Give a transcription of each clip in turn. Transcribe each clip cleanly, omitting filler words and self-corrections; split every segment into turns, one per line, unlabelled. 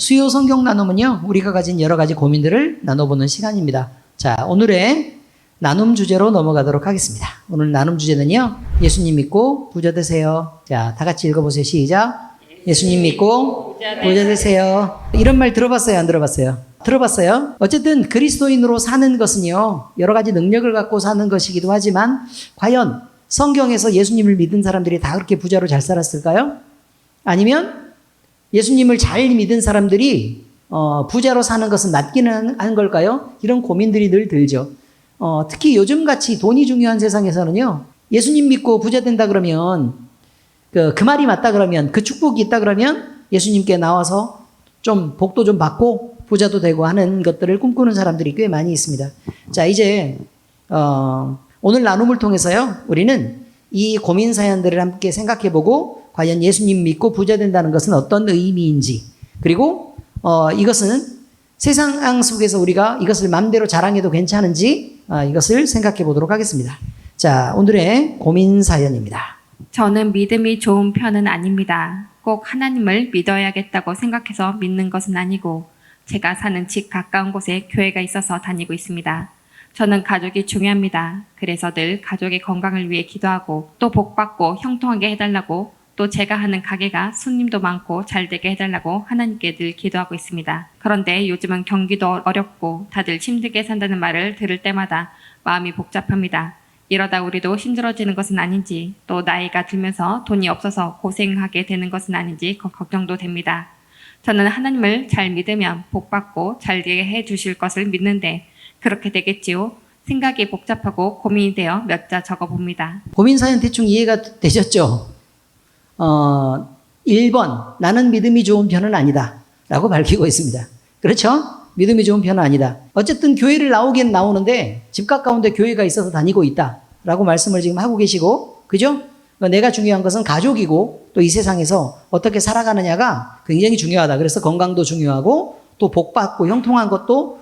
수요 성경 나눔은요, 우리가 가진 여러 가지 고민들을 나눠보는 시간입니다. 자, 오늘의 나눔 주제로 넘어가도록 하겠습니다. 오늘 나눔 주제는요, 예수님 믿고 부자 되세요. 자, 다 같이 읽어보세요. 시작. 예수님 믿고 부자 되세요. 이런 말 들어봤어요? 안 들어봤어요? 들어봤어요? 어쨌든 그리스도인으로 사는 것은요, 여러 가지 능력을 갖고 사는 것이기도 하지만 과연 성경에서 예수님을 믿은 사람들이 다 그렇게 부자로 잘 살았을까요? 아니면 예수님을 잘 믿은 사람들이 부자로 사는 것은 맞기는 한 걸까요? 이런 고민들이 늘 들죠. 특히 요즘같이 돈이 중요한 세상에서는요, 예수님 믿고 부자 된다 그러면 그 말이 맞다 그러면, 그 축복이 있다 그러면 예수님께 나와서 좀 복도 좀 받고 부자도 되고 하는 것들을 꿈꾸는 사람들이 꽤 많이 있습니다. 자, 이제 오늘 나눔을 통해서요, 우리는 이 고민 사연들을 함께 생각해보고 과연 예수님 믿고 부자 된다는 것은 어떤 의미인지, 그리고 이것은 세상 속에서 우리가 이것을 마음대로 자랑해도 괜찮은지 이것을 생각해 보도록 하겠습니다. 자, 오늘의 고민 사연입니다.
저는 믿음이 좋은 편은 아닙니다. 꼭 하나님을 믿어야겠다고 생각해서 믿는 것은 아니고 제가 사는 집 가까운 곳에 교회가 있어서 다니고 있습니다. 저는 가족이 중요합니다. 그래서 늘 가족의 건강을 위해 기도하고 또 복받고 형통하게 해달라고, 또 제가 하는 가게가 손님도 많고 잘 되게 해달라고 하나님께 늘 기도하고 있습니다. 그런데 요즘은 경기도 어렵고 다들 힘들게 산다는 말을 들을 때마다 마음이 복잡합니다. 이러다 우리도 힘들어지는 것은 아닌지, 또 나이가 들면서 돈이 없어서 고생하게 되는 것은 아닌지 걱정도 됩니다. 저는 하나님을 잘 믿으면 복받고 잘 되게 해주실 것을 믿는데 그렇게 되겠지요? 생각이 복잡하고 고민이 되어 몇 자 적어봅니다.
고민 사연 대충 이해가 되셨죠? 1번, 나는 믿음이 좋은 편은 아니다 라고 밝히고 있습니다. 그렇죠? 믿음이 좋은 편은 아니다. 어쨌든 교회를 나오긴 나오는데 집 가까운데 교회가 있어서 다니고 있다 라고 말씀을 지금 하고 계시고, 그죠? 내가 중요한 것은 가족이고 또 이 세상에서 어떻게 살아가느냐가 굉장히 중요하다. 그래서 건강도 중요하고 또 복받고 형통한 것도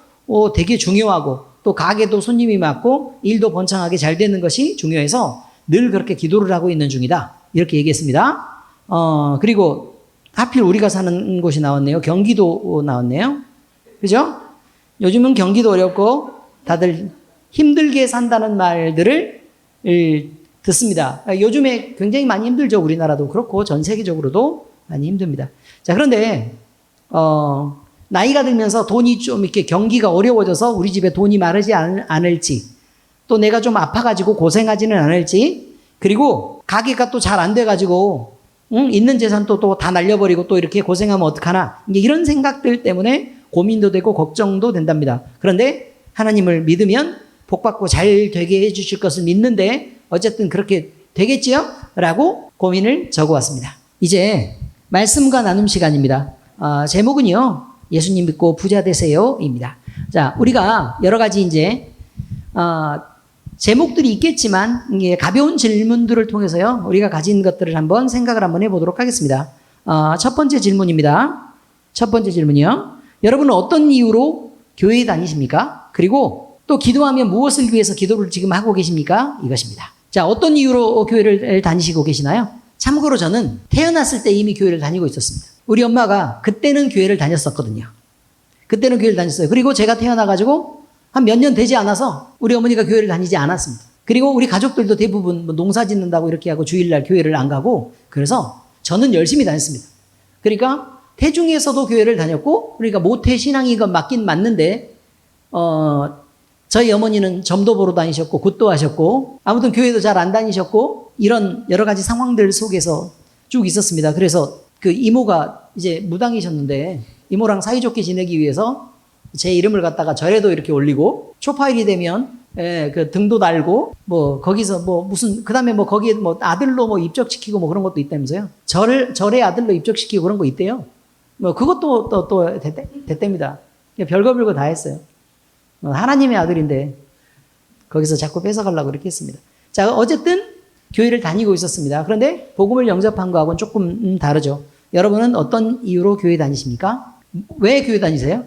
되게 중요하고 또 가게도 손님이 많고 일도 번창하게 잘 되는 것이 중요해서 늘 그렇게 기도를 하고 있는 중이다. 이렇게 얘기했습니다. 그리고 하필 우리가 사는 곳이 나왔네요. 경기도 나왔네요. 그죠? 요즘은 경기도 어렵고 다들 힘들게 산다는 말들을 듣습니다. 요즘에 굉장히 많이 힘들죠. 우리나라도 그렇고 전 세계적으로도 많이 힘듭니다. 자, 그런데 나이가 들면서 돈이 좀 이렇게 경기가 어려워져서 우리 집에 돈이 마르지 않을지, 또 내가 좀 아파가지고 고생하지는 않을지, 그리고 가게가 또 잘 안 돼가지고 있는 재산도 또 다 날려버리고 또 이렇게 고생하면 어떡하나, 이제 이런 생각들 때문에 고민도 되고 걱정도 된답니다. 그런데 하나님을 믿으면 복받고 잘 되게 해주실 것을 믿는데 어쨌든 그렇게 되겠지요? 라고 고민을 적어왔습니다. 이제 말씀과 나눔 시간입니다. 제목은요, 예수님 믿고 부자 되세요 입니다. 자, 우리가 여러 가지 이제 제목들이 있겠지만 가벼운 질문들을 통해서요, 우리가 가진 것들을 한번 생각을 한번 해보도록 하겠습니다. 첫 번째 질문입니다. 첫 번째 질문이요. 여러분은 어떤 이유로 교회에 다니십니까? 그리고 또 기도하면 무엇을 위해서 기도를 지금 하고 계십니까? 이것입니다. 자, 어떤 이유로 교회를 다니시고 계시나요? 참고로 저는 태어났을 때 이미 교회를 다니고 있었습니다. 우리 엄마가 그때는 교회를 다녔었거든요. 그때는 교회를 다녔어요. 그리고 제가 태어나가지고 한 몇 년 되지 않아서 우리 어머니가 교회를 다니지 않았습니다. 그리고 우리 가족들도 대부분 농사 짓는다고 이렇게 하고 주일날 교회를 안 가고, 그래서 저는 열심히 다녔습니다. 그러니까 태중에서도 교회를 다녔고, 그러니까 모태 신앙인 건 맞긴 맞는데 저희 어머니는 점도 보러 다니셨고 굿도 하셨고 아무튼 교회도 잘 안 다니셨고 이런 여러 가지 상황들 속에서 쭉 있었습니다. 그래서 그 이모가 이제 무당이셨는데 이모랑 사이좋게 지내기 위해서 제 이름을 갖다가 절에도 이렇게 올리고 초파일이 되면 그 등도 달고 뭐 거기서 뭐 무슨 그다음에 뭐 거기에 뭐 아들로 뭐 입적시키고 뭐 그런 것도 있다면서요. 절의 아들로 입적시키고 그런 거 있대요. 뭐 그것도 또 됐답니다. 별거 다 했어요. 하나님의 아들인데 거기서 자꾸 뺏어가려고 그렇게 했습니다. 자, 어쨌든 교회를 다니고 있었습니다. 그런데 복음을 영접한 거하고는 조금 다르죠. 여러분은 어떤 이유로 교회 다니십니까? 왜 교회 다니세요?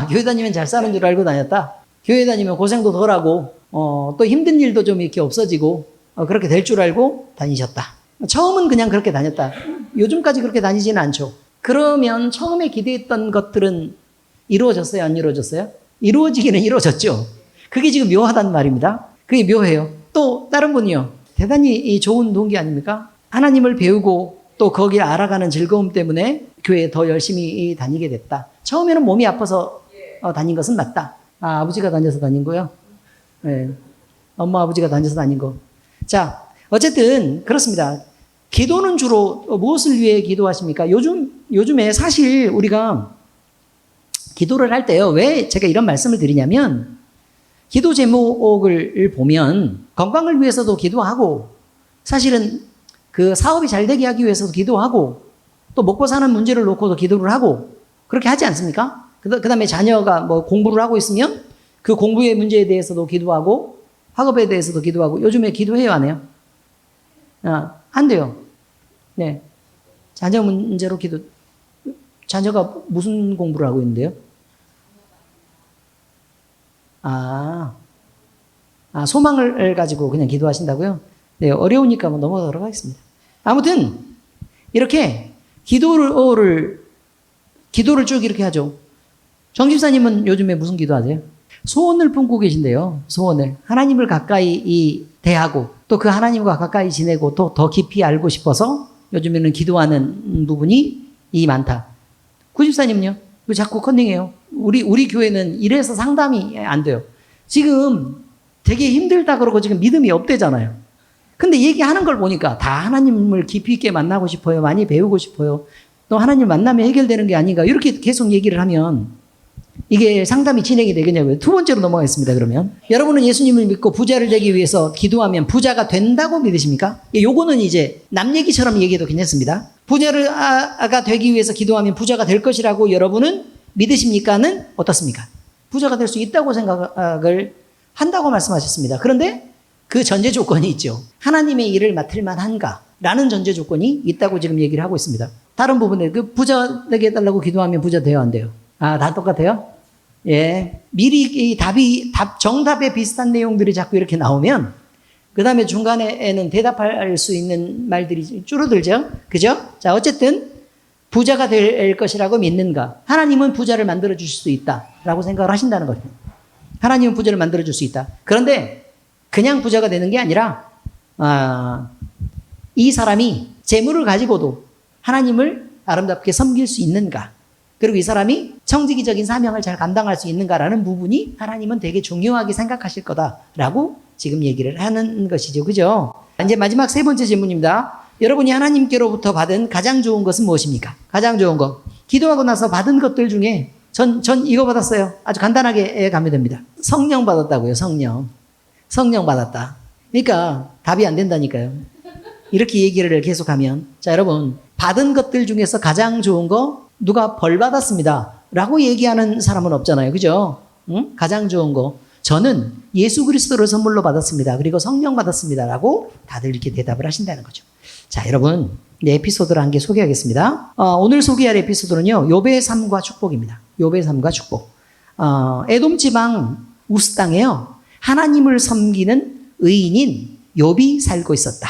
교회 다니면 잘 사는 줄 알고 다녔다. 교회 다니면 고생도 덜하고 또 힘든 일도 좀 이렇게 없어지고 그렇게 될 줄 알고 다니셨다. 처음은 그냥 그렇게 다녔다. 요즘까지 그렇게 다니지는 않죠. 그러면 처음에 기대했던 것들은 이루어졌어요? 안 이루어졌어요? 이루어지기는 이루어졌죠. 그게 지금 묘하단 말입니다. 그게 묘해요. 또 다른 분이요. 대단히 좋은 동기 아닙니까? 하나님을 배우고 또 거기를 알아가는 즐거움 때문에 교회에 더 열심히 다니게 됐다. 처음에는 몸이 아파서 다닌 것은 맞다. 아버지가 다녀서 다닌 거요? 네. 엄마 아버지가 다녀서 다닌 거. 자, 어쨌든 그렇습니다. 기도는 주로 무엇을 위해 기도하십니까? 요즘에 사실 우리가 기도를 할 때요. 왜 제가 이런 말씀을 드리냐면 기도 제목을 보면 건강을 위해서도 기도하고 사실은 그 사업이 잘 되게 하기 위해서도 기도하고 또 먹고 사는 문제를 놓고도 기도를 하고 그렇게 하지 않습니까? 그 다음에 자녀가 뭐 공부를 하고 있으면 그 공부의 문제에 대해서도 기도하고 학업에 대해서도 기도하고 요즘에 기도해요, 안 해요? 안 돼요. 네. 자녀 문제로 자녀가 무슨 공부를 하고 있는데요? 소망을 가지고 그냥 기도하신다고요? 네, 어려우니까 뭐 넘어가도록 하겠습니다. 아무튼, 이렇게 기도를 쭉 이렇게 하죠. 정 집사님은 요즘에 무슨 기도하세요? 소원을 품고 계신데요. 소원을. 하나님을 가까이 대하고 또 그 하나님과 가까이 지내고 또 더 깊이 알고 싶어서 요즘에는 기도하는 부분이 많다. 구 집사님은요? 왜 자꾸 컨닝해요? 우리 교회는 이래서 상담이 안 돼요. 지금 되게 힘들다 그러고 지금 믿음이 없대잖아요. 근데 얘기하는 걸 보니까 다 하나님을 깊이 있게 만나고 싶어요. 많이 배우고 싶어요. 또 하나님 만나면 해결되는 게 아닌가. 이렇게 계속 얘기를 하면 이게 상담이 진행이 되겠냐고요. 두 번째로 넘어가겠습니다. 그러면 여러분은 예수님을 믿고 부자를 되기 위해서 기도하면 부자가 된다고 믿으십니까? 요거는 이제 남 얘기처럼 얘기해도 괜찮습니다. 부자가 되기 위해서 기도하면 부자가 될 것이라고 여러분은 믿으십니까는 어떻습니까? 부자가 될 수 있다고 생각을 한다고 말씀하셨습니다. 그런데 그 전제 조건이 있죠. 하나님의 일을 맡을 만한가? 라는 전제 조건이 있다고 지금 얘기를 하고 있습니다. 다른 부분에 그 부자 되게 해달라고 기도하면 부자 돼요, 안 돼요? 다 똑같아요? 예. 미리 이 정답에 비슷한 내용들이 자꾸 이렇게 나오면, 그 다음에 중간에는 대답할 수 있는 말들이 줄어들죠? 그죠? 자, 어쨌든, 부자가 될 것이라고 믿는가? 하나님은 부자를 만들어 주실 수 있다. 라고 생각을 하신다는 거죠. 하나님은 부자를 만들어 줄 수 있다. 그런데, 그냥 부자가 되는 게 아니라, 이 사람이 재물을 가지고도 하나님을 아름답게 섬길 수 있는가? 그리고 이 사람이 청지기적인 사명을 잘 감당할 수 있는가라는 부분이 하나님은 되게 중요하게 생각하실 거다라고 지금 얘기를 하는 것이죠. 그죠? 이제 마지막 세 번째 질문입니다. 여러분이 하나님께로부터 받은 가장 좋은 것은 무엇입니까? 가장 좋은 것. 기도하고 나서 받은 것들 중에 전 이거 받았어요. 아주 간단하게 가면 됩니다. 성령 받았다고요. 성령 받았다. 그러니까 답이 안 된다니까요. 이렇게 얘기를 계속하면. 자, 여러분. 받은 것들 중에서 가장 좋은 거 누가 벌 받았습니다. 라고 얘기하는 사람은 없잖아요. 그죠? 응? 가장 좋은 거. 저는 예수 그리스도를 선물로 받았습니다. 그리고 성령 받았습니다. 라고 다들 이렇게 대답을 하신다는 거죠. 자, 여러분. 네, 에피소드를 한 개 소개하겠습니다. 오늘 소개할 에피소드는요. 욥의 삶과 축복입니다. 욥의 삶과 축복. 에돔 지방 우스 땅에요. 하나님을 섬기는 의인인 욥이 살고 있었다.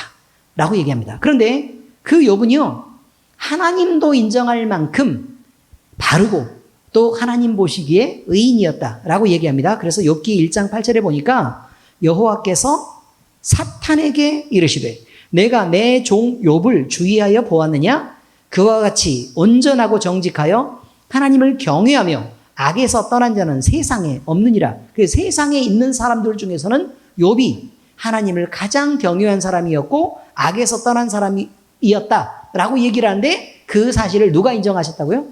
라고 얘기합니다. 그런데 그 욥은요. 하나님도 인정할 만큼 바르고 또 하나님 보시기에 의인이었다라고 얘기합니다. 그래서 욥기 1장 8절에 보니까 여호와께서 사탄에게 이르시되 내가 내 종 욥을 주의하여 보았느냐? 그와 같이 온전하고 정직하여 하나님을 경외하며 악에서 떠난 자는 세상에 없느니라. 그 세상에 있는 사람들 중에서는 욥이 하나님을 가장 경외한 사람이었고 악에서 떠난 사람이었다라고 얘기를 하는데 그 사실을 누가 인정하셨다고요?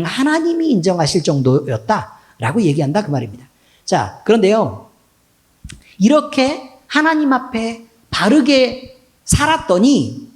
하나님이 인정하실 정도였다라고 얘기한다 그 말입니다. 자, 그런데요. 이렇게 하나님 앞에 바르게 살았더니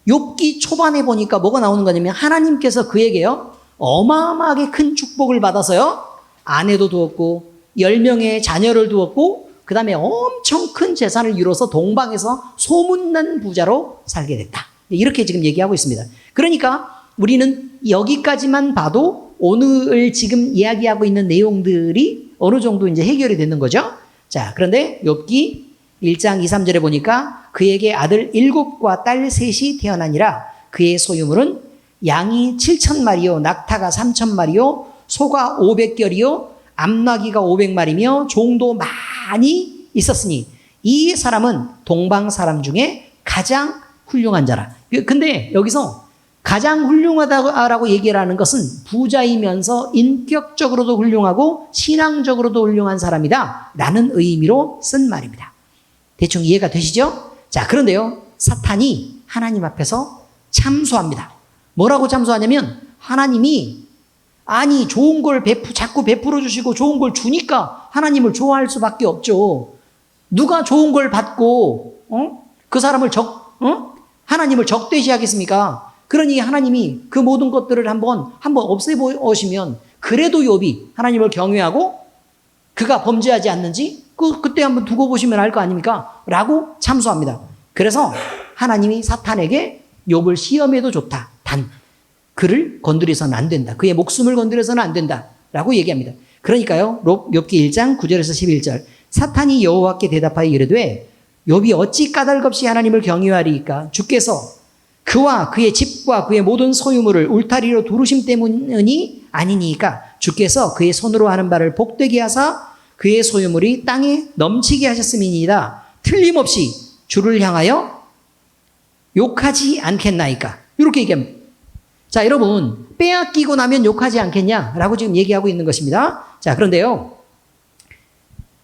욥기 초반에 보니까 뭐가 나오는 거냐면 하나님께서 그에게요. 어마어마하게 큰 축복을 받아서요. 아내도 두었고 10명의 자녀를 두었고 그 다음에 엄청 큰 재산을 이뤄서 동방에서 소문난 부자로 살게 됐다. 이렇게 지금 얘기하고 있습니다. 그러니까 우리는 여기까지만 봐도 오늘 지금 이야기하고 있는 내용들이 어느 정도 이제 해결이 되는 거죠. 자, 그런데 욥기 1장 2, 3절에 보니까 그에게 아들 7과 딸 3이 태어나니라. 그의 소유물은 양이 7,000마리요, 낙타가 3,000마리요, 소가 500결이요, 암나귀가 500마리며 종도 많이 있었으니 이 사람은 동방 사람 중에 가장 훌륭한 자라. 근데 여기서 가장 훌륭하다고 얘기를 하는 것은 부자이면서 인격적으로도 훌륭하고 신앙적으로도 훌륭한 사람이다 라는 의미로 쓴 말입니다. 대충 이해가 되시죠? 자, 그런데요, 사탄이 하나님 앞에서 참소합니다. 뭐라고 참소하냐면 하나님이 아니 좋은 걸 자꾸 베풀어 주시고 좋은 걸 주니까 하나님을 좋아할 수밖에 없죠. 누가 좋은 걸 받고 그 사람을 하나님을 적대시하겠습니까? 그러니 하나님이 그 모든 것들을 한번 없애보시면 그래도 욥이 하나님을 경외하고 그가 범죄하지 않는지 그때 한번 두고 보시면 알 거 아닙니까? 라고 참소합니다. 그래서 하나님이 사탄에게 욥을 시험해도 좋다. 단 그를 건드려서는 안 된다. 그의 목숨을 건드려서는 안 된다. 라고 얘기합니다. 그러니까요. 욥기 1장 9절에서 11절 사탄이 여호와께 대답하여 이르되 욥이 어찌 까닭없이 하나님을 경외하리이까? 주께서 그와 그의 집과 그의 모든 소유물을 울타리로 두르심 때문이 아니니까 주께서 그의 손으로 하는 바를 복되게 하사 그의 소유물이 땅에 넘치게 하셨음이니이다. 틀림없이 주를 향하여 욕하지 않겠나이까? 이렇게 얘기합니다. 자, 여러분 빼앗기고 나면 욕하지 않겠냐라고 지금 얘기하고 있는 것입니다. 자, 그런데요.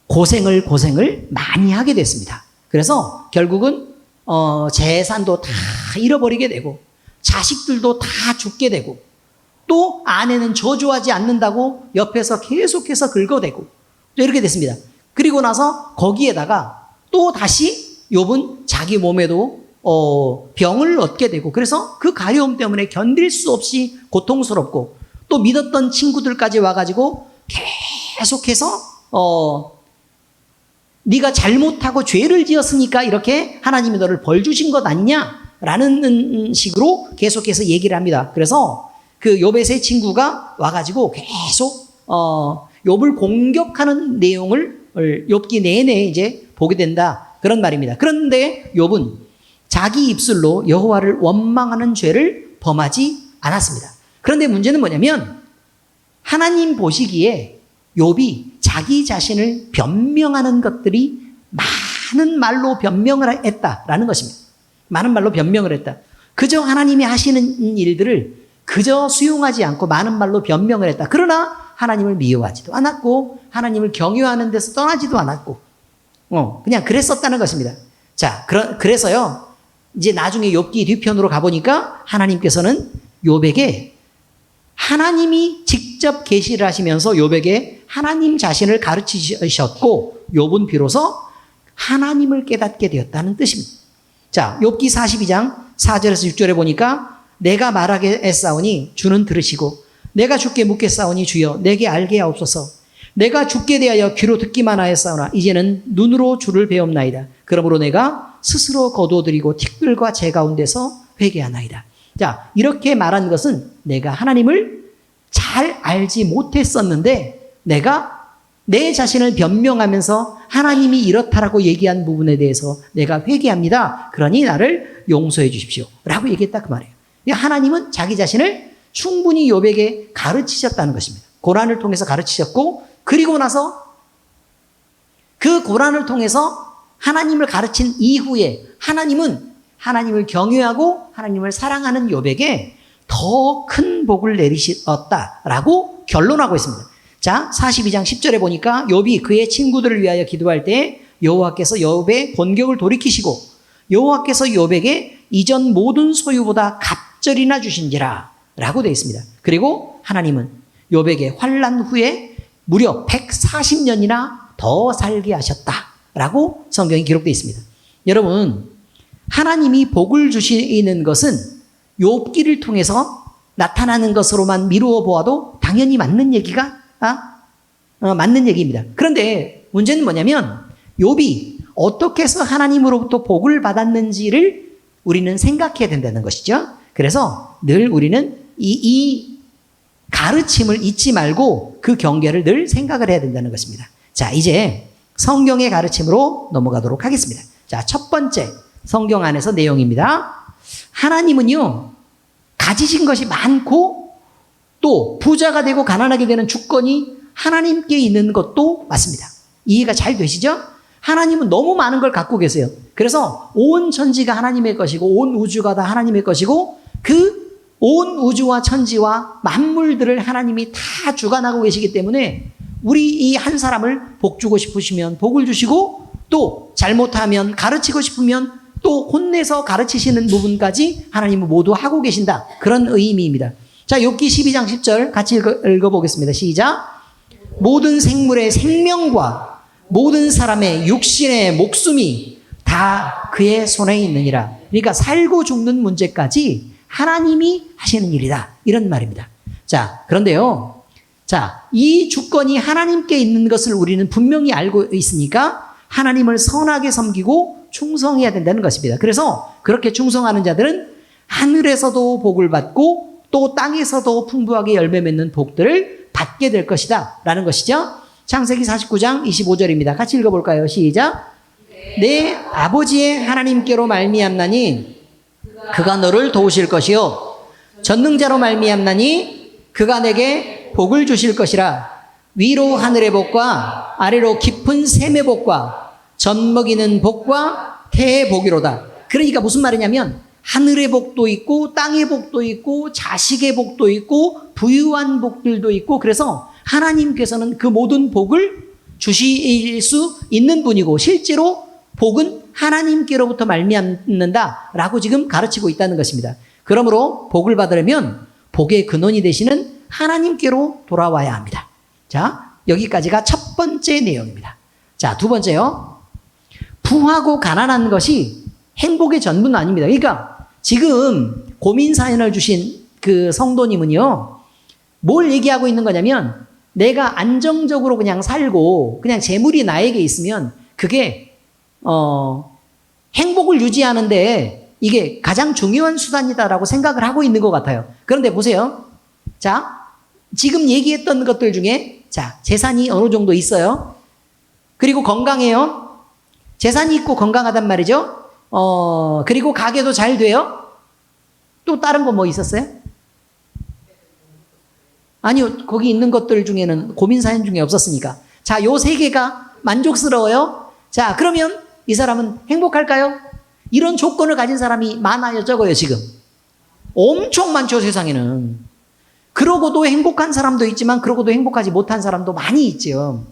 고생을 많이 하게 됐습니다. 그래서 결국은 재산도 다 잃어버리게 되고 자식들도 다 죽게 되고 또 아내는 저주하지 않는다고 옆에서 계속해서 긁어대고 이렇게 됐습니다. 그리고 나서 거기에다가 또 다시 욥은 자기 몸에도 병을 얻게 되고 그래서 그 가려움 때문에 견딜 수 없이 고통스럽고 또 믿었던 친구들까지 와가지고 계속해서 네가 잘못하고 죄를 지었으니까 이렇게 하나님이 너를 벌 주신 것 아니냐라는 식으로 계속해서 얘기를 합니다. 그래서 그 욥의 세 친구가 와가지고 계속 욥을 공격하는 내용을 욥기 내내 이제 보게 된다 그런 말입니다. 그런데 욥은 자기 입술로 여호와를 원망하는 죄를 범하지 않았습니다. 그런데 문제는 뭐냐면 하나님 보시기에 욥이 자기 자신을 변명하는 것들이 많은 말로 변명을 했다라는 것입니다. 많은 말로 변명을 했다. 그저 하나님이 하시는 일들을 그저 수용하지 않고 많은 말로 변명을 했다. 그러나 하나님을 미워하지도 않았고 하나님을 경외하는 데서 떠나지도 않았고 그냥 그랬었다는 것입니다. 자, 그래서요. 이제 나중에 욥기 뒤편으로 가보니까 하나님께서는 욥에게 하나님이 직접 계시를 하시면서 욥에게 하나님 자신을 가르치셨고 욥은 비로소 하나님을 깨닫게 되었다는 뜻입니다. 자, 욥기 42장 4절에서 6절에 보니까 내가 말하겠사오니 주는 들으시고 내가 주께 묻겠사오니 주여 내게 알게 하옵소서. 내가 주께 대하여 귀로 듣기만 하였사오나 이제는 눈으로 주를 배옵나이다. 그러므로 내가 스스로 거두어드리고 티끌과 재 가운데서 회개하나이다. 자, 이렇게 말한 것은 내가 하나님을 잘 알지 못했었는데 내가 내 자신을 변명하면서 하나님이 이렇다라고 얘기한 부분에 대해서 내가 회개합니다. 그러니 나를 용서해 주십시오. 라고 얘기했다 그 말이에요. 하나님은 자기 자신을 충분히 욥에게 가르치셨다는 것입니다. 고난을 통해서 가르치셨고 그리고 나서 그 고난을 통해서 하나님을 가르친 이후에 하나님은 하나님을 경외하고 하나님을 사랑하는 욥에게 더 큰 복을 내리셨다라고 결론하고 있습니다. 자, 42장 10절에 보니까 욥이 그의 친구들을 위하여 기도할 때 여호와께서 욥의 본격을 돌이키시고 여호와께서 욥에게 이전 모든 소유보다 갑절이나 주신지라 라고 되어 있습니다. 그리고 하나님은 욥에게 환난 후에 무려 140년이나 더 살게 하셨다라고 성경이 기록되어 있습니다. 여러분, 하나님이 복을 주시는 것은 욥기를 통해서 나타나는 것으로만 미루어 보아도 당연히 맞는 얘기가 맞는 얘기입니다. 그런데 문제는 뭐냐면 욥이 어떻게 해서 하나님으로부터 복을 받았는지를 우리는 생각해야 된다는 것이죠. 그래서 늘 우리는 이 가르침을 잊지 말고 그 경계를 늘 생각을 해야 된다는 것입니다. 자, 이제 성경의 가르침으로 넘어가도록 하겠습니다. 자, 첫 번째 성경 안에서 내용입니다. 하나님은요, 가지신 것이 많고 또 부자가 되고 가난하게 되는 주권이 하나님께 있는 것도 맞습니다. 이해가 잘 되시죠? 하나님은 너무 많은 걸 갖고 계세요. 그래서 온 천지가 하나님의 것이고 온 우주가 다 하나님의 것이고 그 온 우주와 천지와 만물들을 하나님이 다 주관하고 계시기 때문에 우리 이 한 사람을 복 주고 싶으시면 복을 주시고 또 잘못하면 가르치고 싶으면 또 혼내서 가르치시는 부분까지 하나님은 모두 하고 계신다. 그런 의미입니다. 자, 욥기 12장 10절 같이 읽어보겠습니다. 시작. 모든 생물의 생명과 모든 사람의 육신의 목숨이 다 그의 손에 있느니라. 그러니까 살고 죽는 문제까지 하나님이 하시는 일이다. 이런 말입니다. 자, 그런데요. 자, 이 주권이 하나님께 있는 것을 우리는 분명히 알고 있으니까 하나님을 선하게 섬기고 충성해야 된다는 것입니다. 그래서 그렇게 충성하는 자들은 하늘에서도 복을 받고 또 땅에서도 풍부하게 열매 맺는 복들을 받게 될 것이다. 라는 것이죠. 창세기 49장 25절입니다. 같이 읽어볼까요? 시작. 내 아버지의 하나님께로 말미암나니 그가 너를 도우실 것이요 전능자로 말미암나니 그가 내게 복을 주실 것이라. 위로 하늘의 복과 아래로 깊은 샘의 복과 젖먹이는 복과 태의 복이로다. 그러니까 무슨 말이냐면 하늘의 복도 있고 땅의 복도 있고 자식의 복도 있고 부유한 복들도 있고 그래서 하나님께서는 그 모든 복을 주실 수 있는 분이고 실제로 복은 하나님께로부터 말미암는다라고 지금 가르치고 있다는 것입니다. 그러므로 복을 받으려면 복의 근원이 되시는 하나님께로 돌아와야 합니다. 자, 여기까지가 첫 번째 내용입니다. 자, 두 번째요. 부하고 가난한 것이 행복의 전부는 아닙니다. 그러니까 지금 고민 사연을 주신 그 성도님은요, 뭘 얘기하고 있는 거냐면 내가 안정적으로 그냥 살고 그냥 재물이 나에게 있으면 그게 행복을 유지하는데 이게 가장 중요한 수단이다라고 생각을 하고 있는 것 같아요. 그런데 보세요. 자, 지금 얘기했던 것들 중에 자, 재산이 어느 정도 있어요. 그리고 건강해요. 재산이 있고 건강하단 말이죠. 그리고 가게도 잘 돼요. 또 다른 거 뭐 있었어요? 아니요. 거기 있는 것들 중에는 고민 사연 중에 없었으니까. 자, 요 세 개가 만족스러워요. 자, 그러면 이 사람은 행복할까요? 이런 조건을 가진 사람이 많아요, 적어요, 지금? 엄청 많죠, 세상에는. 그러고도 행복한 사람도 있지만 그러고도 행복하지 못한 사람도 많이 있죠.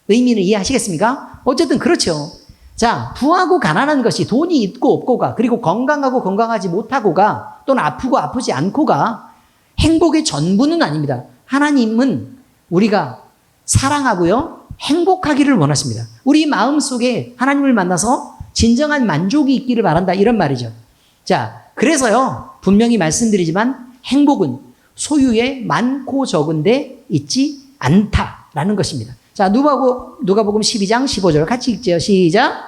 의미는 이해하시겠습니까? 어쨌든 그렇죠. 자, 부하고 가난한 것이 돈이 있고 없고가, 그리고 건강하고 건강하지 못하고가, 또는 아프고 아프지 않고가 행복의 전부는 아닙니다. 하나님은 우리가 사랑하고요, 행복하기를 원하십니다. 우리 마음속에 하나님을 만나서 진정한 만족이 있기를 바란다, 이런 말이죠. 자, 그래서요, 분명히 말씀드리지만 행복은 소유에 많고 적은데 있지 않다라는 것입니다. 자, 누가복음 12장 15절 같이 읽죠. 시작.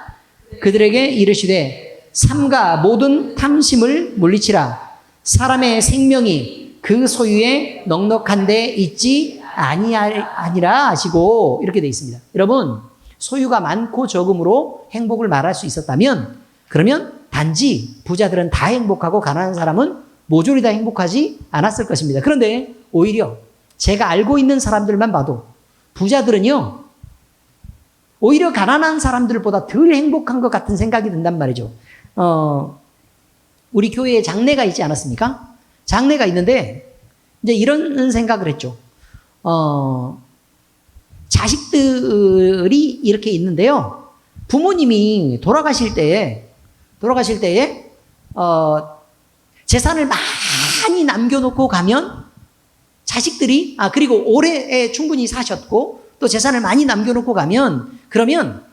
그들에게 이르시되 삼가 모든 탐심을 물리치라. 사람의 생명이 그 소유에 넉넉한데 있지 아니라 하시고, 이렇게 되어 있습니다. 여러분, 소유가 많고 적음으로 행복을 말할 수 있었다면 그러면 단지 부자들은 다 행복하고 가난한 사람은 모조리 다 행복하지 않았을 것입니다. 그런데 오히려 제가 알고 있는 사람들만 봐도 부자들은요, 오히려 가난한 사람들보다 덜 행복한 것 같은 생각이 든단 말이죠. 우리 교회에 장례가 있지 않았습니까? 장례가 있는데 이제 이런 생각을 했죠. 자식들이 이렇게 있는데요. 부모님이 돌아가실 때에 재산을 많이 남겨놓고 가면 자식들이, 그리고 오래 충분히 사셨고 또 재산을 많이 남겨놓고 가면, 그러면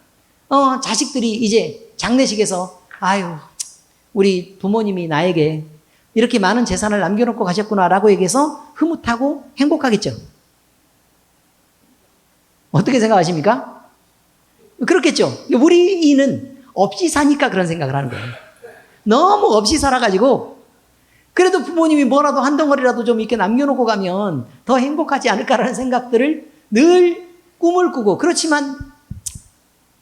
자식들이 이제 장례식에서 아유, 우리 부모님이 나에게 이렇게 많은 재산을 남겨놓고 가셨구나라고 얘기해서 흐뭇하고 행복하겠죠. 어떻게 생각하십니까? 그렇겠죠. 우리는 없이 사니까 그런 생각을 하는 거예요. 너무 없이 살아가지고 그래도 부모님이 뭐라도 한 덩어리라도 좀 이렇게 남겨놓고 가면 더 행복하지 않을까라는 생각들을 늘 꿈을 꾸고, 그렇지만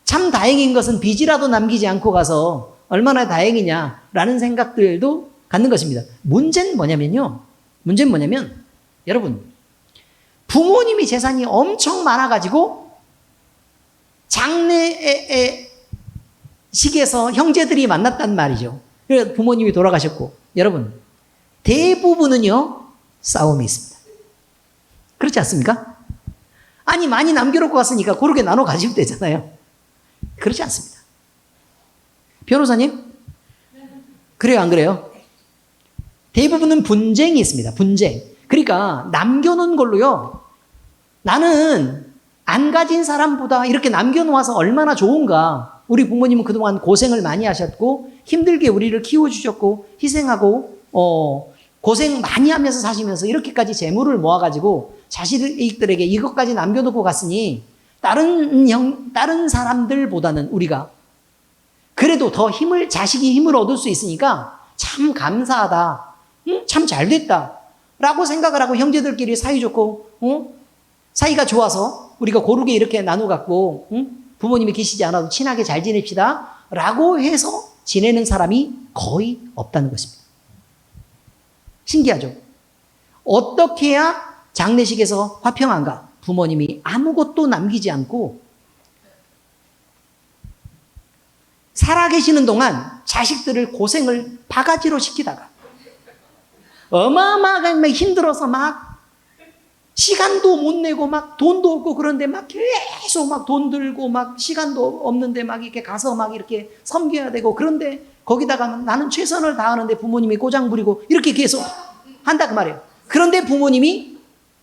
참 다행인 것은 빚이라도 남기지 않고 가서 얼마나 다행이냐라는 생각들도 갖는 것입니다. 문제는 뭐냐면요. 문제는 뭐냐면 여러분 부모님이 재산이 엄청 많아가지고 장례의 식에서 형제들이 만났단 말이죠. 그래서 부모님이 돌아가셨고 여러분 대부분은요 싸움이 있습니다. 그렇지 않습니까? 아니 많이 남겨놓고 갔으니까 고르게 나눠 가지면 되잖아요. 그렇지 않습니다. 변호사님? 그래요 안 그래요? 대부분은 분쟁이 있습니다. 분쟁. 그러니까 남겨놓은 걸로요. 나는 안 가진 사람보다 이렇게 남겨놓아서 얼마나 좋은가. 우리 부모님은 그동안 고생을 많이 하셨고 힘들게 우리를 키워주셨고 희생하고 고생 많이 하면서 사시면서 이렇게까지 재물을 모아가지고 자식들에게 이것까지 남겨놓고 갔으니 다른 사람들보다는 우리가 그래도 더 자식이 힘을 얻을 수 있으니까 참 감사하다. 참 잘됐다. 라고 생각을 하고 형제들끼리 사이좋고, 사이가 좋아서 우리가 고르게 이렇게 나눠 갖고, 부모님이 계시지 않아도 친하게 잘 지냅시다. 라고 해서 지내는 사람이 거의 없다는 것입니다. 신기하죠? 어떻게 해야 장례식에서 화평한가? 부모님이 아무것도 남기지 않고 살아계시는 동안 자식들을 고생을 바가지로 시키다가 어마어마하게 힘들어서 막 시간도 못 내고 막 돈도 없고 그런데 막 계속 막 돈 들고 막 시간도 없는데 막 이렇게 가서 막 이렇게 섬겨야 되고 그런데 거기다가 나는 최선을 다하는데 부모님이 꼬장 부리고 이렇게 계속 한다 그 말이에요. 그런데 부모님이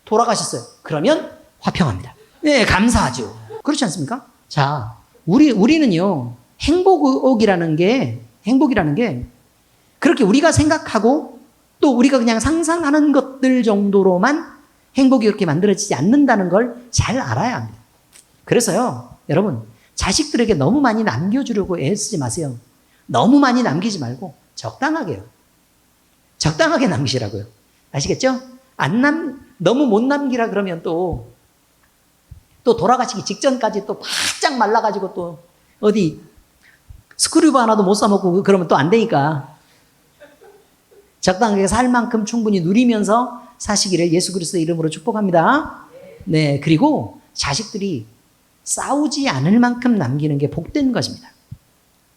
돌아가셨어요. 그러면 화평합니다. 네, 감사하죠. 그렇지 않습니까? 자, 우리는요, 행복이라는 게 그렇게 우리가 생각하고 또 우리가 그냥 상상하는 것들 정도로만 행복이 그렇게 만들어지지 않는다는 걸 잘 알아야 합니다. 그래서요, 여러분, 자식들에게 너무 많이 남겨주려고 애쓰지 마세요. 너무 많이 남기지 말고 적당하게요. 적당하게 남기시라고요. 아시겠죠? 너무 못 남기라 그러면 또 돌아가시기 직전까지 또 바짝 말라가지고 또 어디 스크류브 하나도 못 사먹고 그러면 또 안 되니까 적당하게 살 만큼 충분히 누리면서 사시기를 예수 그리스도의 이름으로 축복합니다. 네, 그리고 자식들이 싸우지 않을 만큼 남기는 게 복된 것입니다.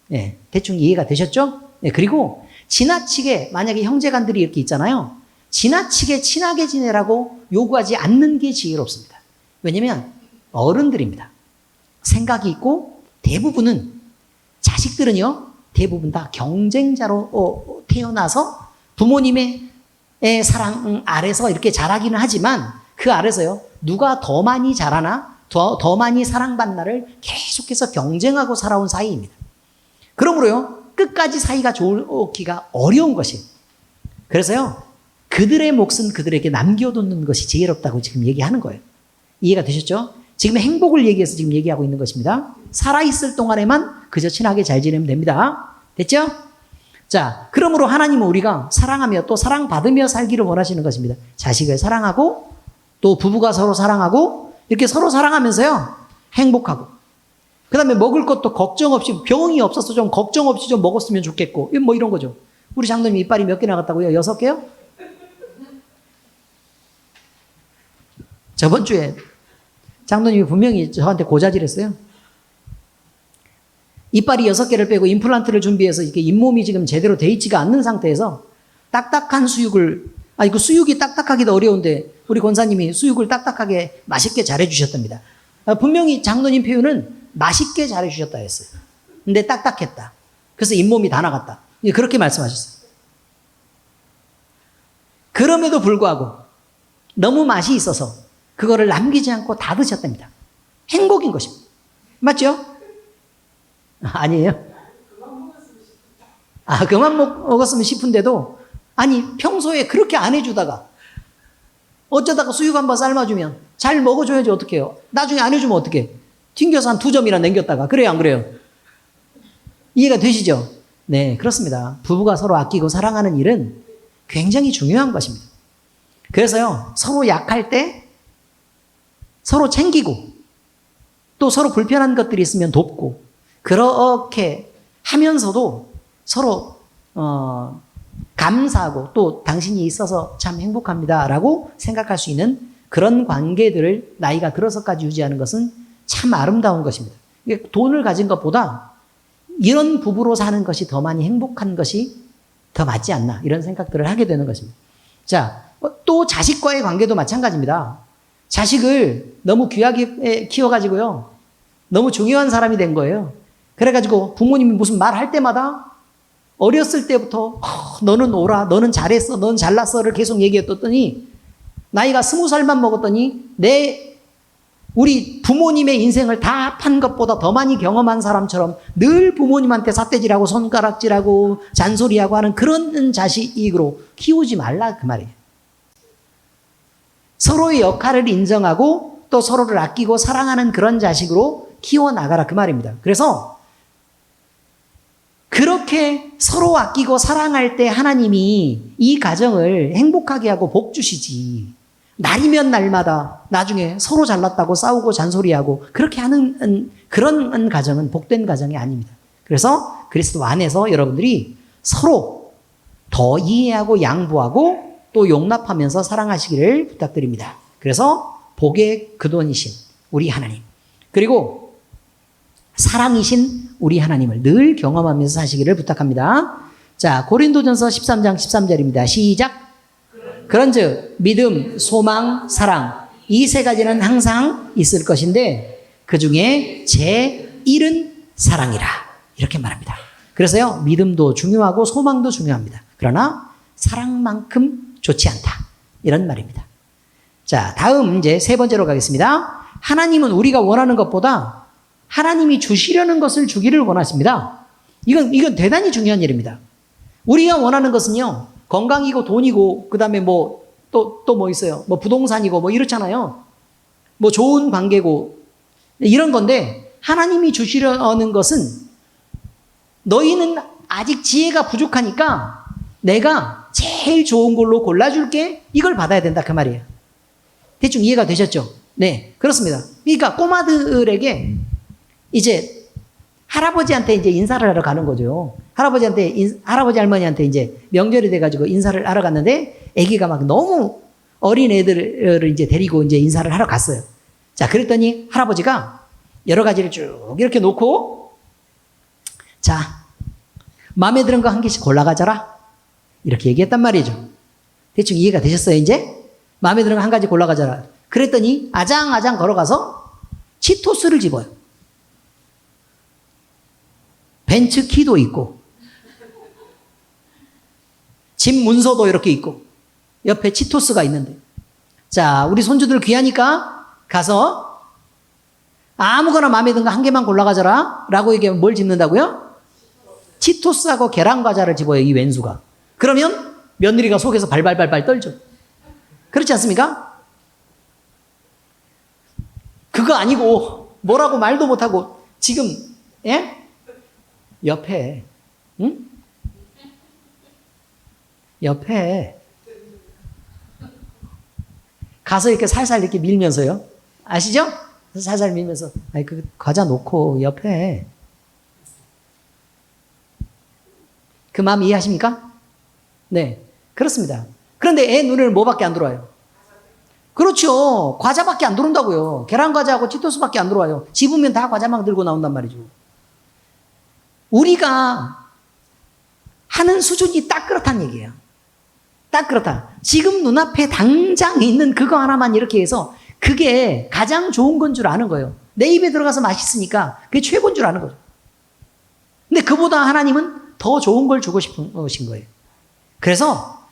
네, 대충 이해가 되셨죠? 네, 그리고 지나치게 만약에 형제간들이 이렇게 있잖아요. 지나치게 친하게 지내라고 요구하지 않는 게 지혜롭습니다. 왜냐면 어른들입니다. 생각이 있고 자식들은요, 대부분 다 경쟁자로 태어나서 부모님의 사랑 아래서 이렇게 자라기는 하지만 그 아래서요, 누가 더 많이 자라나, 더 많이 사랑받나를 계속해서 경쟁하고 살아온 사이입니다. 그러므로요, 끝까지 사이가 좋기가 어려운 것이에요. 그래서요, 그들의 몫은 그들에게 남겨두는 것이 지혜롭다고 지금 얘기하는 거예요. 이해가 되셨죠? 지금 행복을 얘기해서 지금 얘기하고 있는 것입니다. 살아있을 동안에만 그저 친하게 잘 지내면 됩니다. 됐죠? 자, 그러므로 하나님은 우리가 사랑하며 또 사랑받으며 살기를 원하시는 것입니다. 자식을 사랑하고 또 부부가 서로 사랑하고 이렇게 서로 사랑하면서요, 행복하고 그 다음에 먹을 것도 걱정 없이 병이 없어서 좀 걱정 없이 좀 먹었으면 좋겠고 뭐 이런 거죠. 우리 장로님 이빨이 몇 개 나갔다고요? 6개요? 저번 주에 장로님이 분명히 저한테 고자질했어요. 이빨이 6개를 빼고 임플란트를 준비해서 이렇게 잇몸이 지금 제대로 돼 있지가 않는 상태에서 딱딱한 수육을, 그 수육이 딱딱하기도 어려운데 우리 권사님이 수육을 딱딱하게 맛있게 잘해주셨답니다. 분명히 장로님 표현은 맛있게 잘해주셨다 했어요. 근데 딱딱했다. 그래서 잇몸이 다 나갔다. 그렇게 말씀하셨어요. 그럼에도 불구하고 너무 맛이 있어서 그거를 남기지 않고 다 드셨답니다. 행복인 것입니다. 맞죠? 아니에요? 그만 먹었으면 싶은데도 평소에 그렇게 안 해주다가 어쩌다가 수육 한번 삶아주면 잘 먹어줘야지 어떡해요? 나중에 안 해주면 어떡해? 튕겨서 한 2점이나 남겼다가 그래요 안 그래요? 이해가 되시죠? 네, 그렇습니다. 부부가 서로 아끼고 사랑하는 일은 굉장히 중요한 것입니다. 그래서요, 서로 약할 때 서로 챙기고 또 서로 불편한 것들이 있으면 돕고 그렇게 하면서도 서로 감사하고 또 당신이 있어서 참 행복합니다라고 생각할 수 있는 그런 관계들을 나이가 들어서까지 유지하는 것은 참 아름다운 것입니다. 돈을 가진 것보다 이런 부부로 사는 것이 더 많이 행복한 것이 더 맞지 않나 이런 생각들을 하게 되는 것입니다. 자, 또 자식과의 관계도 마찬가지입니다. 자식을 너무 귀하게 키워가지고요. 너무 중요한 사람이 된 거예요. 그래가지고 부모님이 무슨 말 할 때마다 어렸을 때부터 너는 오라, 너는 잘했어, 너는 잘났어를 계속 얘기했더니 나이가 20살만 먹었더니 우리 부모님의 인생을 다 판 것보다 더 많이 경험한 사람처럼 늘 부모님한테 삿대질하고 손가락질하고 잔소리하고 하는 그런 자식으로 키우지 말라 그 말이에요. 서로의 역할을 인정하고 또 서로를 아끼고 사랑하는 그런 자식으로 키워나가라 그 말입니다. 그래서 그렇게 서로 아끼고 사랑할 때 하나님이 이 가정을 행복하게 하고 복 주시지. 날이면 날마다 나중에 서로 잘났다고 싸우고 잔소리하고 그렇게 하는 그런 가정은 복된 가정이 아닙니다. 그래서 그리스도 안에서 여러분들이 서로 더 이해하고 양보하고 또 용납하면서 사랑하시기를 부탁드립니다. 그래서 복의 근원이신 우리 하나님 그리고 사랑이신 우리 하나님을 늘 경험하면서 사시기를 부탁합니다. 자, 고린도전서 13장 13절입니다. 시작. 그런즉 믿음, 소망, 사랑 이 세 가지는 항상 있을 것인데 그 중에 제1은 사랑이라 이렇게 말합니다. 그래서요 믿음도 중요하고 소망도 중요합니다. 그러나 사랑만큼 좋지 않다 이런 말입니다. 자, 다음 이제 세 번째로 가겠습니다. 하나님은 우리가 원하는 것보다 하나님이 주시려는 것을 주기를 원하십니다. 이건 대단히 중요한 일입니다. 우리가 원하는 것은요 건강이고 돈이고 그다음에 뭐 또 뭐 있어요? 뭐 부동산이고 뭐 이렇잖아요. 뭐 좋은 관계고 이런 건데 하나님이 주시려는 것은 너희는 아직 지혜가 부족하니까 내가 제일 좋은 걸로 골라줄게 이걸 받아야 된다 그 말이에요. 대충 이해가 되셨죠? 네, 그렇습니다. 그러니까 꼬마들에게 이제 할아버지한테 이제 인사를 하러 가는 거죠. 할아버지 할머니한테 이제 명절이 돼가지고 인사를 하러 갔는데 아기가 막 너무 어린 애들을 이제 데리고 이제 인사를 하러 갔어요. 자, 그랬더니 할아버지가 여러 가지를 쭉 이렇게 놓고 자, 마음에 드는 거 한 개씩 골라가져라. 이렇게 얘기했단 말이죠. 대충 이해가 되셨어요, 이제? 마음에 드는 거 한 가지 골라가져라. 그랬더니 아장아장 걸어가서 치토스를 집어요. 벤츠 키도 있고 집 문서도 이렇게 있고 옆에 치토스가 있는데 자, 우리 손주들 귀하니까 가서 아무거나 마음에 드는 거 한 개만 골라가져라 라고 얘기하면 뭘 집는다고요? 치토스하고 계란과자를 집어요, 이 왼수가. 그러면 며느리가 속에서 발발발발 떨죠. 그렇지 않습니까? 그거 아니고 뭐라고 말도 못하고 지금 옆에 응? 옆에 가서 이렇게 살살 이렇게 밀면서요. 아시죠? 살살 밀면서 아니 그 과자 놓고 옆에 그 마음 이해하십니까? 네, 그렇습니다. 그런데 애 눈에는 뭐밖에 안 들어와요? 그렇죠. 과자밖에 안 들어온다고요. 계란과자하고 치토스밖에 안 들어와요. 집으면 다 과자만 들고 나온단 말이죠. 우리가 하는 수준이 딱 그렇다는 얘기예요. 딱 그렇다. 지금 눈앞에 당장 있는 그거 하나만 이렇게 해서 그게 가장 좋은 건 줄 아는 거예요. 내 입에 들어가서 맛있으니까 그게 최고인 줄 아는 거죠. 근데 그보다 하나님은 더 좋은 걸 주고 싶으신 거예요. 그래서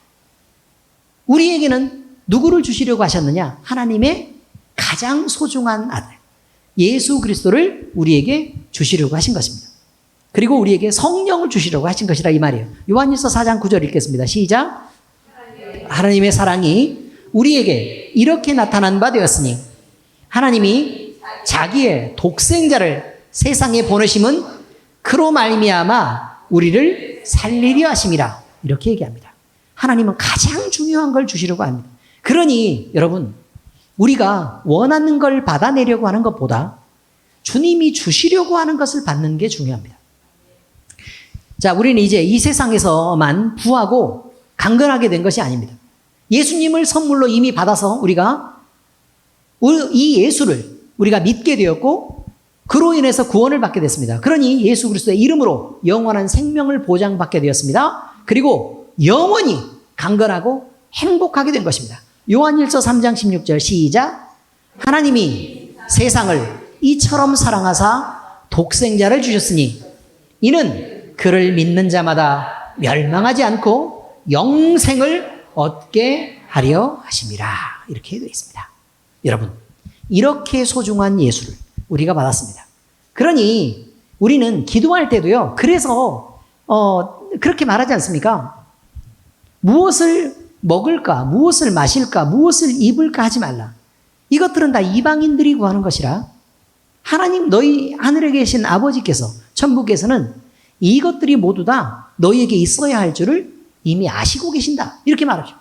우리에게는 누구를 주시려고 하셨느냐? 하나님의 가장 소중한 아들 예수 그리스도를 우리에게 주시려고 하신 것입니다. 그리고 우리에게 성령을 주시려고 하신 것이라 이 말이에요. 요한일서 4장 9절 읽겠습니다. 시작. 하나님의 사랑이 우리에게 이렇게 나타난 바 되었으니 하나님이 자기의 독생자를 세상에 보내심은 그로 말미암아 우리를 살리려 하심이라 이렇게 얘기합니다. 하나님은 가장 중요한 걸 주시려고 합니다. 그러니 여러분 우리가 원하는 걸 받아내려고 하는 것보다 주님이 주시려고 하는 것을 받는 게 중요합니다. 자, 우리는 이제 이 세상에서만 부하고 강건하게 된 것이 아닙니다. 예수님을 선물로 이미 받아서 우리가 이 예수를 우리가 믿게 되었고 그로 인해서 구원을 받게 됐습니다. 그러니 예수 그리스도의 이름으로 영원한 생명을 보장받게 되었습니다. 그리고 영원히 강건하고 행복하게 된 것입니다. 요한일서 3장 16절 시작. 하나님이 세상을 이처럼 사랑하사 독생자를 주셨으니 이는 그를 믿는 자마다 멸망하지 않고 영생을 얻게 하려 하심이라. 이렇게 되어 있습니다. 여러분, 이렇게 소중한 예수를 우리가 받았습니다. 그러니 우리는 기도할 때도요, 그래서 그렇게 말하지 않습니까? 무엇을 먹을까, 무엇을 마실까, 무엇을 입을까 하지 말라. 이것들은 다 이방인들이 구하는 것이라 하나님 너희 하늘에 계신 아버지께서 천국에서는 이것들이 모두 다 너희에게 있어야 할 줄을 이미 아시고 계신다. 이렇게 말하죠.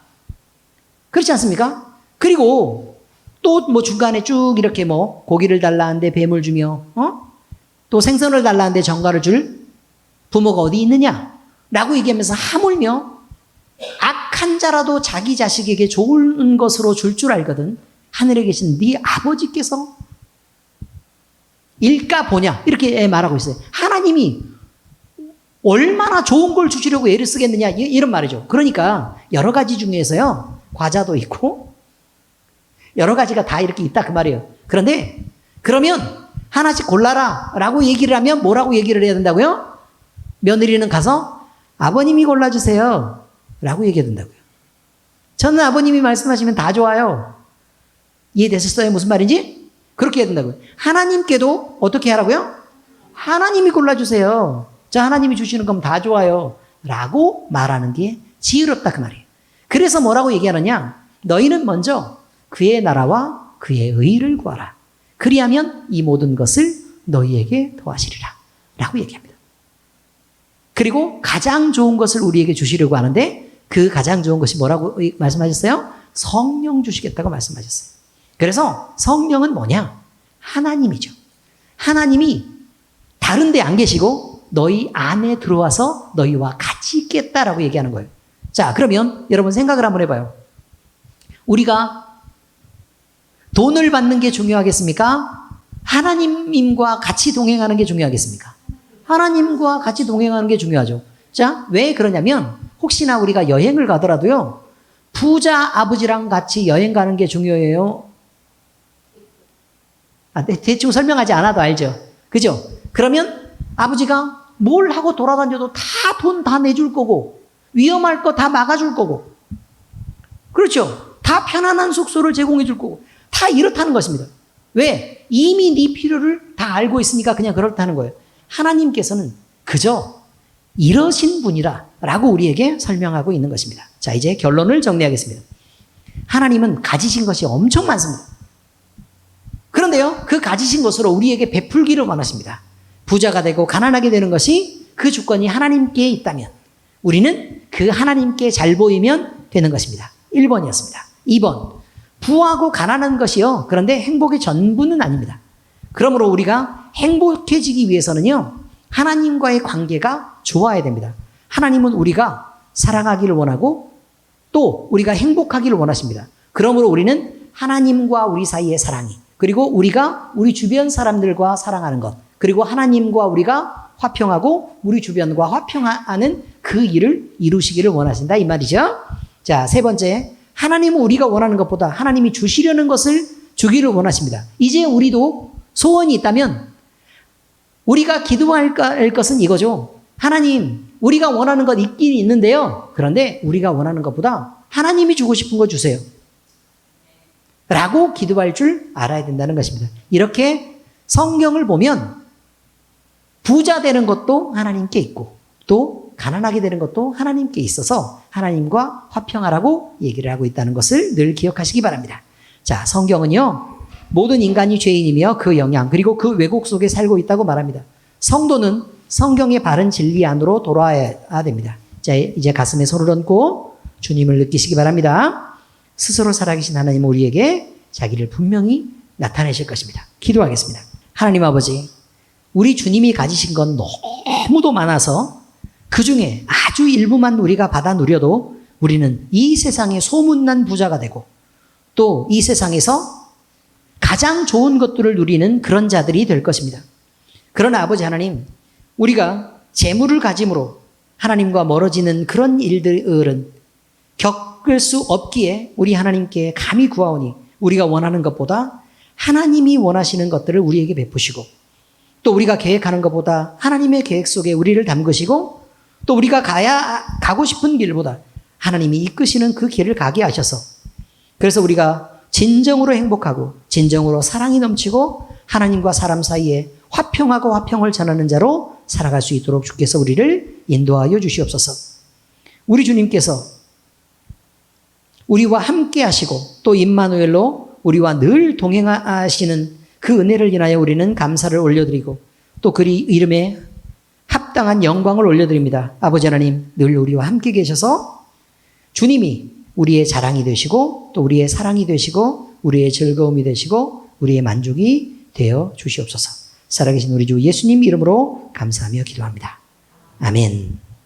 그렇지 않습니까? 그리고 또 뭐 중간에 쭉 이렇게 뭐 고기를 달라는데 뱀을 주며 또 생선을 달라는데 정갈을 줄 부모가 어디 있느냐? 라고 얘기하면서 하물며 악한 자라도 자기 자식에게 좋은 것으로 줄 줄 알거든 하늘에 계신 네 아버지께서 일까 보냐 이렇게 말하고 있어요. 하나님이 얼마나 좋은 걸 주시려고 애를 쓰겠느냐 이런 말이죠. 그러니까 여러 가지 중에서요 과자도 있고 여러 가지가 다 이렇게 있다 그 말이에요. 그런데 그러면 하나씩 골라라 라고 얘기를 하면 뭐라고 얘기를 해야 된다고요? 며느리는 가서 아버님이 골라주세요 라고 얘기해야 된다고요. 저는 아버님이 말씀하시면 다 좋아요. 이해되셨어요? 무슨 말인지? 그렇게 해야 된다고요. 하나님께도 어떻게 하라고요? 하나님이 골라주세요. 자, 하나님이 주시는 건 다 좋아요 라고 말하는 게 지혜롭다 그 말이에요. 그래서 뭐라고 얘기하느냐? 너희는 먼저 그의 나라와 그의 의를 구하라. 그리하면 이 모든 것을 너희에게 더하시리라 라고 얘기합니다. 그리고 가장 좋은 것을 우리에게 주시려고 하는데 그 가장 좋은 것이 뭐라고 말씀하셨어요? 성령 주시겠다고 말씀하셨어요. 그래서 성령은 뭐냐? 하나님이죠. 하나님이 다른 데 안 계시고 너희 안에 들어와서 너희와 같이 있겠다라고 얘기하는 거예요. 자, 그러면 여러분 생각을 한번 해봐요. 우리가 돈을 받는 게 중요하겠습니까? 하나님과 같이 동행하는 게 중요하겠습니까? 하나님과 같이 동행하는 게 중요하죠. 자, 왜 그러냐면 혹시나 우리가 여행을 가더라도요. 부자 아버지랑 같이 여행 가는 게 중요해요. 대충 설명하지 않아도 알죠. 그죠? 그러면 아버지가 뭘 하고 돌아다녀도 다 돈 다 내줄 거고 위험할 거 다 막아줄 거고 그렇죠? 다 편안한 숙소를 제공해 줄 거고 다 이렇다는 것입니다. 왜? 이미 네 필요를 다 알고 있으니까 그냥 그렇다는 거예요. 하나님께서는 그저 이러신 분이라 라고 우리에게 설명하고 있는 것입니다. 자, 이제 결론을 정리하겠습니다. 하나님은 가지신 것이 엄청 많습니다. 그런데요, 그 가지신 것으로 우리에게 베풀기를 원하십니다. 부자가 되고 가난하게 되는 것이 그 주권이 하나님께 있다면 우리는 그 하나님께 잘 보이면 되는 것입니다. 1번이었습니다. 2번, 부하고 가난한 것이요. 그런데 행복의 전부는 아닙니다. 그러므로 우리가 행복해지기 위해서는요, 하나님과의 관계가 좋아야 됩니다. 하나님은 우리가 사랑하기를 원하고 또 우리가 행복하기를 원하십니다. 그러므로 우리는 하나님과 우리 사이의 사랑이 그리고 우리가 우리 주변 사람들과 사랑하는 것 그리고 하나님과 우리가 화평하고 우리 주변과 화평하는 그 일을 이루시기를 원하신다 이 말이죠. 자, 세 번째, 하나님은 우리가 원하는 것보다 하나님이 주시려는 것을 주기를 원하십니다. 이제 우리도 소원이 있다면 우리가 기도할 것은 이거죠. 하나님, 우리가 원하는 것 있긴 있는데요. 그런데 우리가 원하는 것보다 하나님이 주고 싶은 거 주세요. 라고 기도할 줄 알아야 된다는 것입니다. 이렇게 성경을 보면 부자 되는 것도 하나님께 있고 또 가난하게 되는 것도 하나님께 있어서 하나님과 화평하라고 얘기를 하고 있다는 것을 늘 기억하시기 바랍니다. 자, 성경은요, 모든 인간이 죄인이며 그 영향 그리고 그 왜곡 속에 살고 있다고 말합니다. 성도는 성경의 바른 진리 안으로 돌아와야 됩니다. 자, 이제 가슴에 손을 얹고 주님을 느끼시기 바랍니다. 스스로 살아계신 하나님은 우리에게 자기를 분명히 나타내실 것입니다. 기도하겠습니다. 하나님 아버지, 우리 주님이 가지신 건 너무도 많아서 그 중에 아주 일부만 우리가 받아 누려도 우리는 이 세상의 소문난 부자가 되고 또 이 세상에서 가장 좋은 것들을 누리는 그런 자들이 될 것입니다. 그러나 아버지 하나님, 우리가 재물을 가짐으로 하나님과 멀어지는 그런 일들은 겪을 수 없기에 우리 하나님께 감히 구하오니 우리가 원하는 것보다 하나님이 원하시는 것들을 우리에게 베푸시고 또 우리가 계획하는 것보다 하나님의 계획 속에 우리를 담그시고 또 우리가 가고 싶은 길보다 하나님이 이끄시는 그 길을 가게 하셔서 그래서 우리가 진정으로 행복하고 진정으로 사랑이 넘치고 하나님과 사람 사이에 화평하고 화평을 전하는 자로 살아갈 수 있도록 주께서 우리를 인도하여 주시옵소서. 우리 주님께서 우리와 함께 하시고 또 임마누엘로 우리와 늘 동행하시는 그 은혜를 인하여 우리는 감사를 올려드리고 또 그리 이름에 합당한 영광을 올려드립니다. 아버지 하나님, 늘 우리와 함께 계셔서 주님이 우리의 자랑이 되시고 또 우리의 사랑이 되시고 우리의 즐거움이 되시고 우리의 만족이 되어 주시옵소서. 살아계신 우리 주 예수님 이름으로 감사하며 기도합니다. 아멘.